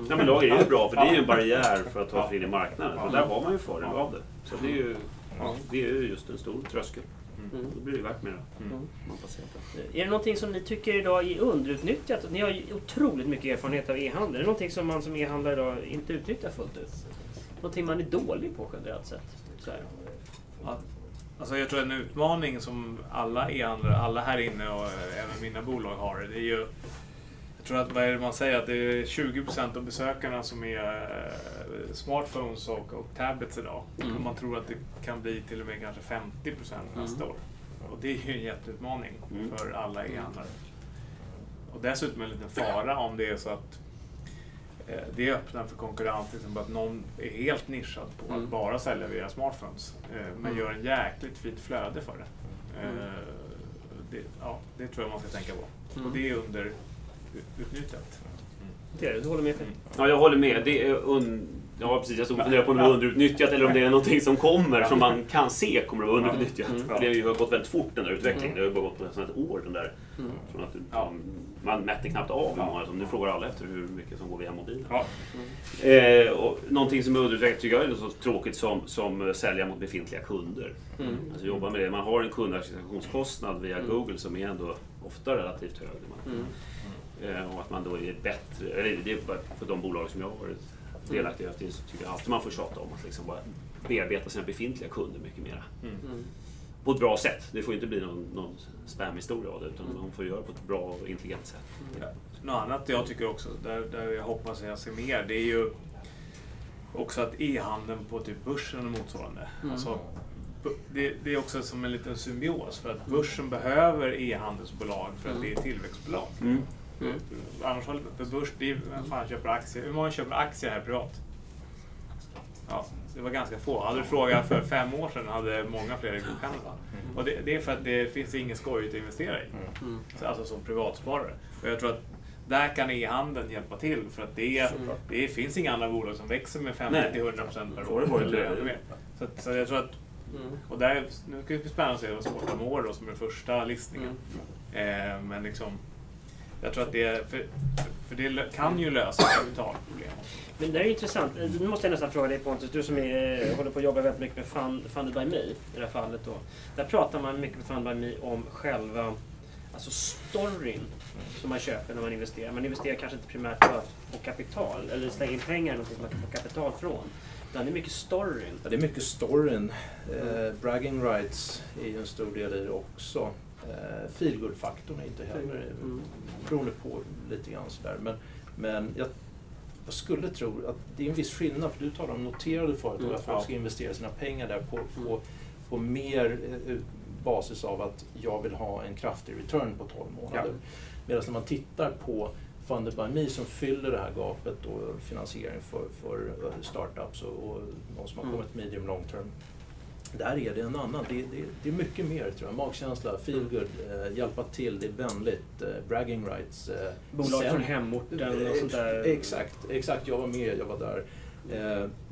Ja, men lager är ju bra, för det är ju en barriär för att ta sig in i marknaden. Så där har man ju fördel av det. Så det är ju just en stor tröskel. Då blir det värt mer. Är det någonting som ni tycker idag är underutnyttjat? Ni har ju otroligt mycket erfarenhet av e-handel. Är det någonting som man som e-handlare idag inte utnyttjar fullt ut? Någonting man är dålig på generellt sett? Så här. Ja, alltså jag tror en utmaning som alla e-handlare, alla här inne och även mina bolag har, det är ju, jag tror att vad är det man säger, att det är 20% av besökarna som är smartphones och tablets idag. Och man tror att det kan bli till och med kanske 50% nästa år. Och det är ju en jätteutmaning för alla e-handlare. Och dessutom en liten fara om det är så att det öppnar för konkurrens, liksom att någon är helt nischad på att bara sälja via smartphones. Men gör en jäkligt fint flöde för det. Det tror jag man ska tänka på. Och det är underutnyttjat. Du håller med? Ja, jag håller med. Det är precis, jag stod och funderade på om det är underutnyttjat eller om det är någonting som kommer som man kan se kommer att vara underutnyttjat. För det har ju gått väldigt fort den där utvecklingen. Det har ju bara gått på nästan ett år den där. Från att Man mätte knappt av hur många som, nu frågar alla efter hur mycket som går via mobilen. Ja. Och någonting som är underutvecklat tycker jag är så tråkigt som sälja mot befintliga kunder. Alltså jobba med det. Man har en kundakquisitionskostnad via Google som är ändå ofta relativt hög. Och att man då är bättre, eller det är för de bolag som jag har varit delaktig i, så tycker jag alltid man får tjata om att liksom bara bearbeta sina befintliga kunder mycket mer. På ett bra sätt. Det får inte bli någon spam-historia av det, utan man får göra det på ett bra och intelligent sätt. Ja. Något annat jag tycker också, där jag hoppas att jag ser mer, det är ju också att e-handeln på typ börsen och motsvarande. Alltså, det är också som en liten symbios, för att börsen behöver e-handelsbolag för att det är tillväxtbolag. Annars för börs, det är, fan köper aktier. Hur många köper aktier här privat? Ja, det var ganska få. Hade du frågat för 5 år sedan hade många fler godkända. Och det är för att det finns inget skojigt att investera i. Alltså som privatsparare. Och jag tror att där kan e-handeln hjälpa till, för att det finns inga andra bolag som växer med 50-100% per år. Så jag tror att och där, nu ska det bli spännande att se vad Sporta Mål då, som är första listningen. Men liksom, jag tror att det det kan ju lösa kapitalproblem. Men det är intressant. Nu måste jag nästan fråga dig, Pontus, du som håller på att jobba väldigt mycket med Funded by Me i det här fallet då. Där pratar man mycket med Funded by Me om själva, alltså storyn som man köper när man investerar. Man investerar kanske inte primärt på kapital eller slänger in pengar eller något som man kan få kapital från. Det är mycket storyn. Ja, det är mycket storyn. Bragging rights är ju en stor del i det också. Feelgood-faktorn är inte heller beroende på lite grann sådär. Men jag skulle tro att det är en viss skillnad, för du talar om noterade företag, att folk ska investera sina pengar där på mer basis av att jag vill ha en kraftig return på 12 månader. Medan när man tittar på Funded by Me som fyller det här gapet och finansiering för startups och de som har kommit medium long term. Där är det en annan. Det är mycket mer, tror jag. Magkänsla, feelgood, hjälpa till, det är vänligt, bragging rights. Bolag från hemorten och sånt där. Exakt. Jag var med, jag var där.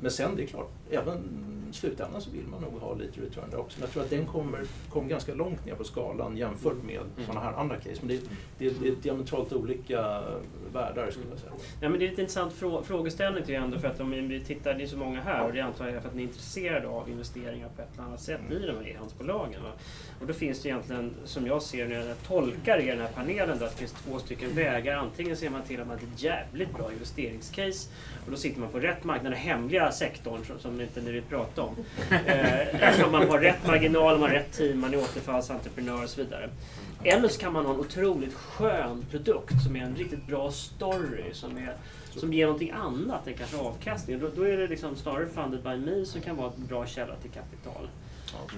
Men sen, det är klart, även slutändan så vill man nog ha lite return där också. Men jag tror att den kommer ganska långt ner på skalan jämfört med sådana här andra case. Men det är diametralt olika världar, skulle jag säga. Ja, men det är lite intressant frågeställning till ändå, för att om vi tittar, det är så många här och det antar jag för att ni är intresserade av investeringar på ett eller annat sätt i de här e-handelsbolagen. Och då finns det egentligen, som jag ser när jag tolkar i den här panelen, att det finns 2 stycken vägar. Antingen ser man till att man har ett jävligt bra investeringscase och då sitter man på rätt marknad, den hemliga sektorn som inte ni vill prata om. Man har rätt marginal, man har rätt team, man är återfallsentreprenör och så vidare. Eller så kan man ha en otroligt skön produkt som är en riktigt bra story som ger någonting annat än kanske avkastning. Då är det liksom snarare Funded by Me som kan vara en bra källa till kapital.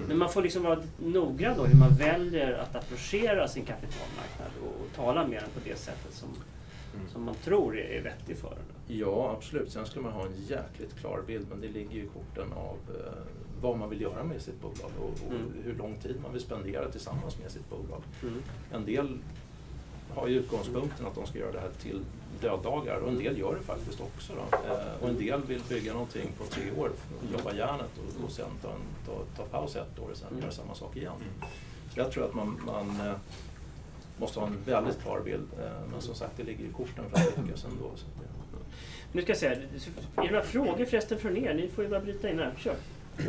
Men man får liksom vara noggrann då hur man väljer att approchera sin kapitalmarknad och tala med den på det sättet som man tror är vettig för den. Ja, absolut. Sen skulle man ha en jäkligt klar bild, men det ligger ju i korten av vad man vill göra med sitt bolag och hur lång tid man vill spendera tillsammans med sitt bolag. En del har ju utgångspunkten att de ska göra det här till döddagar, och en del gör det faktiskt också. Och en del vill bygga någonting på 3 år, jobba järnet och sen ta paus 1 år och sen göra samma sak igen. Så jag tror att man måste ha en väldigt klar bild, men som sagt, det ligger i korten för att lyckas ändå. Nu ska jag säga, är det några frågor förresten från er? Ni får ju bara bryta in här. Kör.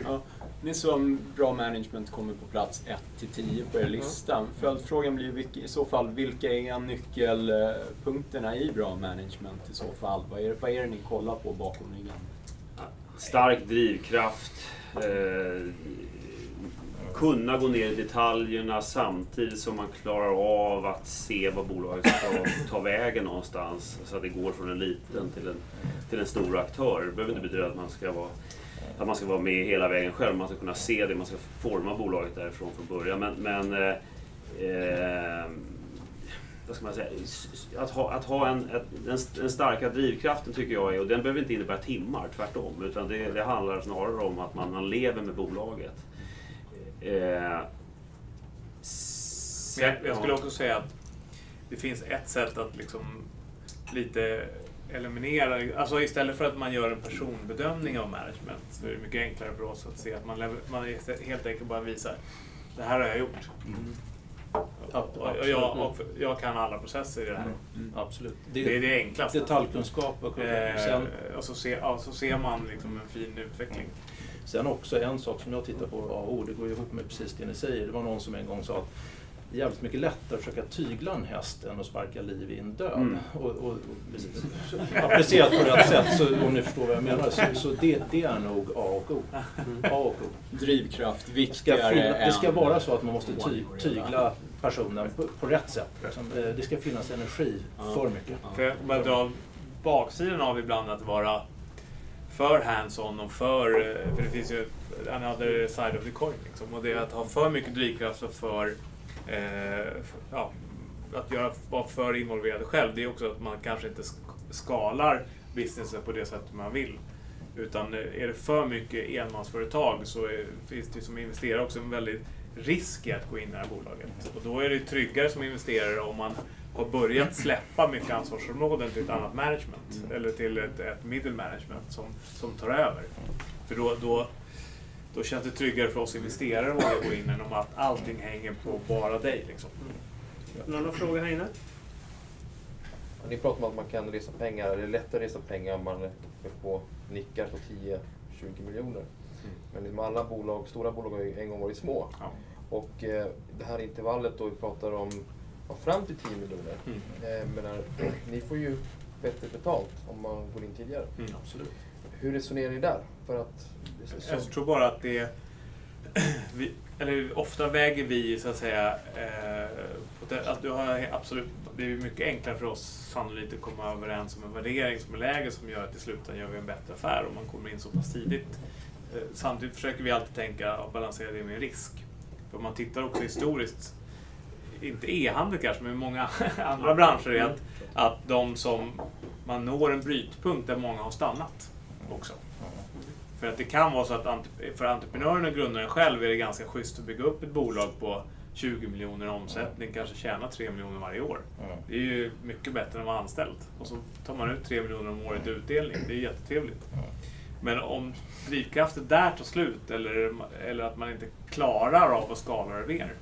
Ja, ni sa om bra management kommer på plats 1-10 på er lista. Följdfrågan blir i så fall, vilka är nyckelpunkterna i bra management i så fall? Vad är det ni kollar på bakom ryggen? Stark drivkraft, kunna gå ner i detaljerna samtidigt som man klarar av att se vad bolaget ska ta vägen någonstans, så att det går från en liten till en stor aktör. Det behöver inte betyda att man ska vara med hela vägen själv, man ska kunna se det, man ska forma bolaget därifrån från början. Men vad ska man säga, att ha en starka drivkraften tycker jag är, och den behöver inte innebära timmar, tvärtom, utan det handlar snarare om att man lever med bolaget. Jag skulle också säga att det finns ett sätt att liksom lite eliminera, alltså istället för att man gör en personbedömning av management, så är det mycket enklare för oss att se att man helt enkelt bara visar, det här har jag gjort. Och jag kan alla processer i det här. Absolut. Det är det enklaste. Detaljkunskap och och så ser man liksom en fin utveckling. Sen också en sak som jag tittar på, det går ju ihop med precis det ni säger. Det var någon som en gång sa att det är jävligt mycket lättare att försöka tygla en häst än att sparka liv i en död. Och applicerat på rätt sätt, så om ni förstår vad jag menar, så det är nog A och O. Drivkraft, viktigare det ska vara så att man måste tygla personen på rätt sätt. Det ska finnas energi för mycket. För jag bara dra baksidan av ibland att vara för hands-on och för det finns ju another side of the coin liksom, och det är att ha för mycket drivkraft och för att vara för involverad själv. Det är också att man kanske inte skalar businessen på det sättet man vill, utan är det för mycket enmansföretag så finns det som investerare också en väldigt risk i att gå in i det här bolaget, och då är det tryggare som investerare om man har börjat släppa mycket ansvarsområden till ett annat management eller till ett middle management som tar över. För då känns det tryggare för oss investerare att gå in än om att allting hänger på bara dig. Liksom. Någon fråga här inne? Ni pratar om att man kan resa pengar, det är lättare att resa pengar om man är på nickar på 10-20 miljoner. Men liksom alla stora bolag har ju en gång varit små. Ja. Och det här intervallet då vi pratar om fram till 10 miljoner. Ni får ju bättre betalt om man går in tidigare. Absolut. Hur resonerar ni där? För att, jag tror bara att ofta väger vi så att säga att du har absolut, det är mycket enklare för oss sannolikt att komma överens om en värdering som är lägre, som gör att i slutändan gör vi en bättre affär om man kommer in så pass tidigt. Samtidigt försöker vi alltid tänka och balansera det med en risk. För om man tittar också historiskt, inte e-handel kanske, men många andra branscher, är att de som man når en brytpunkt där många har stannat också. För att det kan vara så att för entreprenören och grundaren själv är det ganska schysst att bygga upp ett bolag på 20 miljoner omsättning, kanske tjäna 3 miljoner varje år. Det är ju mycket bättre än att vara anställd. Och så tar man ut 3 miljoner om året i utdelning, det är jättetrevligt. Men om drivkraften där tar slut eller att man inte klarar av att skala det mer,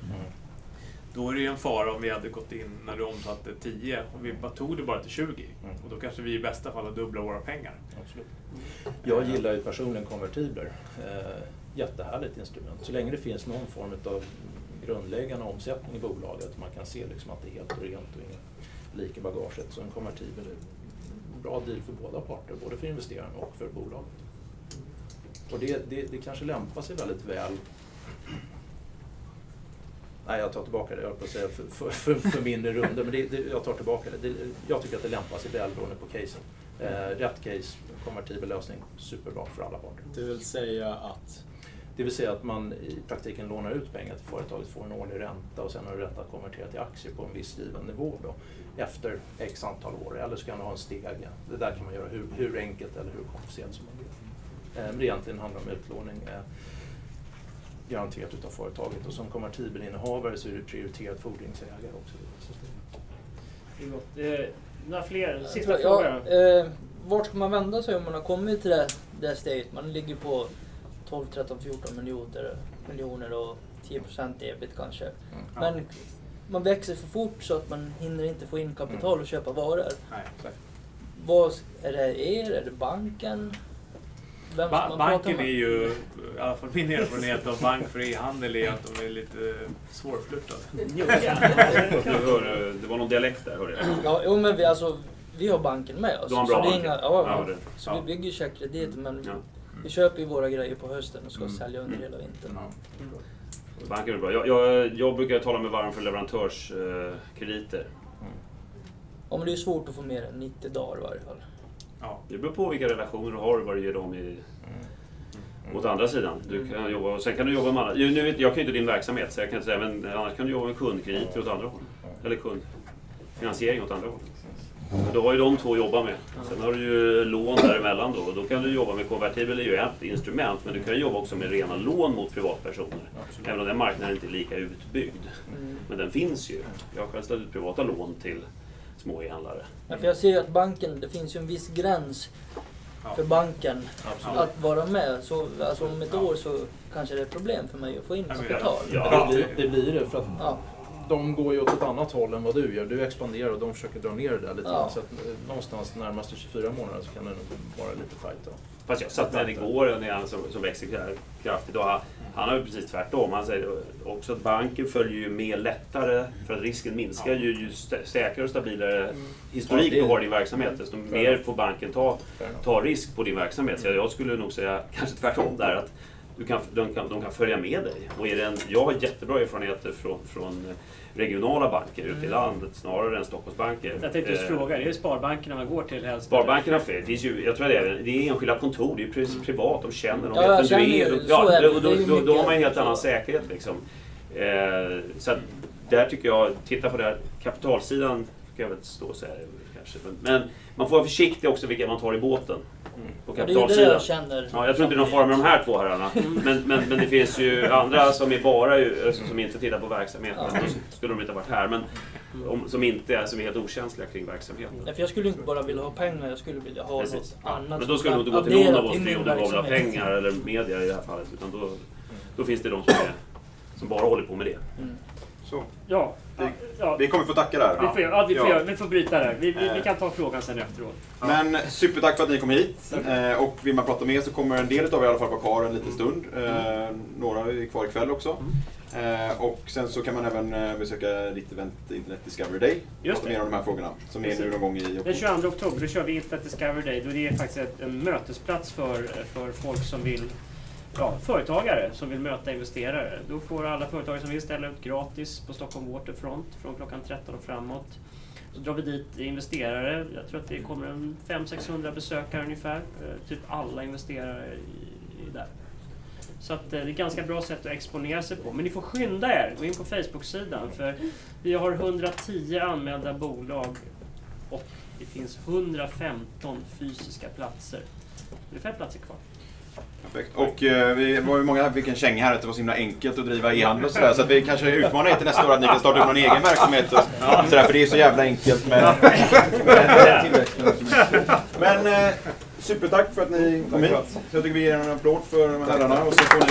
då är det ju en fara om vi hade gått in när du omsatte 10 och vi bara tog det bara till 20. Och då kanske vi i bästa fall har dubbla våra pengar. Absolut. Jag gillar ju personligen konvertibler. Jättehärligt instrument. Så länge det finns någon form av grundläggande omsättning i bolaget, man kan se liksom att det är helt rent och inget lik i bagaget, så en konvertibel är en bra deal för båda parter, både för investeraren och för bolaget. Och det kanske lämpar sig väldigt väl. Nej, jag tar tillbaka det, jag höll på att säga för mindre runder, men jag tar tillbaka det. Jag tycker att det lämpar sig väl beroende på casen. Rätt case, konvertibel lösning, superbra för alla parter. Det vill säga att? Det vill säga att man i praktiken lånar ut pengar till företaget, får en årlig ränta och sen har du rätt att konvertera till aktier på en viss given nivå då, efter x antal år. Eller så kan du ha en steg. Det där kan man göra hur enkelt eller hur komplicerat som man vill. Men det egentligen handlar om utlåning garanterat utav företaget, och som konvertibelinnehavare så är det prioriterat fordringsägare också. Det är gott. Några fler? Sista frågor. Vart ska man vända sig om man har kommit till det steget? Man ligger på 12, 13, 14 miljoner och 10% ebit kanske. Men man växer för fort så att man hinner inte få in kapital och köpa varor. Nej, exakt. Vad är det är det banken? Banken är ju, i alla fall min erfarenhet av bank för e-handel är att de är lite svårflörtade. Det var någon dialekt där, hörde jag. Ja, men vi har banken med oss. Du har en bra bank. Så vi bygger checkkredit, men vi köper ju våra grejer på hösten och ska sälja under hela vintern. Banken är bra. Jag brukar tala med varm för leverantörskrediter. Ja, men det är svårt att få mer än 90 dagar i varje fall. Ja, det beror på vilka relationer du har och vad du ger dem mot andra sidan. Du kan jobba, och sen kan du jobba med andra. Jag kan ju inte din verksamhet, så jag kan inte säga, men annars kan du jobba med kundkrediter åt andra håll. Eller kundfinansiering åt andra håll. Men då har ju de två att jobba med. Sen har du ju lån däremellan då. Och då kan du jobba med konvertibel, är ju ett instrument, men du kan jobba också med rena lån mot privatpersoner. Även om den marknaden inte är lika utbyggd. Men den finns ju. Jag har själv ställt ut privata lån till små e-handlare. Ja, för jag ser ju att banken, det finns ju en viss gräns för banken att vara med. Så om ett år så kanske det är problem för mig att få in kapital. Det blir det för att de går ju åt ett annat håll än vad du gör. Du expanderar och de försöker dra ner det där lite grann. Så att någonstans närmaste 24 månader så kan det nog vara lite tajt då. Fast jag satt med igår när han som växer kraftigt och han har ju precis tvärtom. Han säger också att banken följer ju med lättare för att risken minskar ju säkrare och stabilare historik du har i din verksamhet. Desto mer får banken ta risk på din verksamhet. Så jag skulle nog säga kanske tvärtom där att de kan följa med dig. Och jag har jättebra erfarenheter från regionala banker ute i landet snarare än Stockholmsbanker. Jag tänkte just fråga, är det sparbankerna man går till helst? Sparbankerna finns ju, jag tror det är enskilda kontor, det är privat, de känner, de vet vem du är. Då har man en helt annan säkerhet liksom. Så att där tycker jag, titta på det här kapitalsidan, kan jag väl stå och säga kanske. Men man får vara försiktig också vilka man tar i båten. På kapitalsidan. Det jag känner. Ja, jag tror inte de fara med de här två herrarna. Men det finns ju andra som är bara som inte tittar på verksamheten. Då skulle de inte ha varit här. Men som är helt okänsliga kring verksamheten. Nej, för jag skulle inte bara vilja ha pengar, jag skulle vilja ha något annat. Men då skulle du inte gå till någon av oss tre om du vill ha pengar eller media i det här fallet. Utan då finns det de som bara håller på med det. Så. Ja. Vi kommer få tacka där. Vi får bryta där. Vi kan ta frågan sen efteråt. Men supertack för att ni kom hit. Och vill man prata med så kommer en del av er i alla fall vara kvar en liten stund. Några är kvar ikväll också. Och sen så kan man även besöka ditt event Internet Discovery Day. Just prata mer om de här frågorna som är nu någon gång i oktober. Den 22 oktober då kör vi Internet Discovery Day. Då är det faktiskt en mötesplats för folk som vill företagare som vill möta investerare. Då får alla företagare som vill ställa ut gratis på Stockholm Waterfront från klockan 13 och framåt. Så drar vi dit investerare. Jag tror att det kommer 500-600 besökare ungefär. Typ alla investerare är där. Så att det är ett ganska bra sätt att exponera sig på. Men ni får skynda er. Gå in på Facebook-sidan. För vi har 110 anmälda bolag och det finns 115 fysiska platser. Det är 5 platser kvar. Perfekt. Och vi var ju många här fick en känga här att det var så himla enkelt att driva e-handel och sådär. Så att vi kanske utmanar er till nästa år att ni kan starta upp någon egen verksamhet. Och sådär, för det är så jävla enkelt med Men supertack för att ni kom hit. Så jag tycker vi ger en applåd för de här herrarna. Och så får ni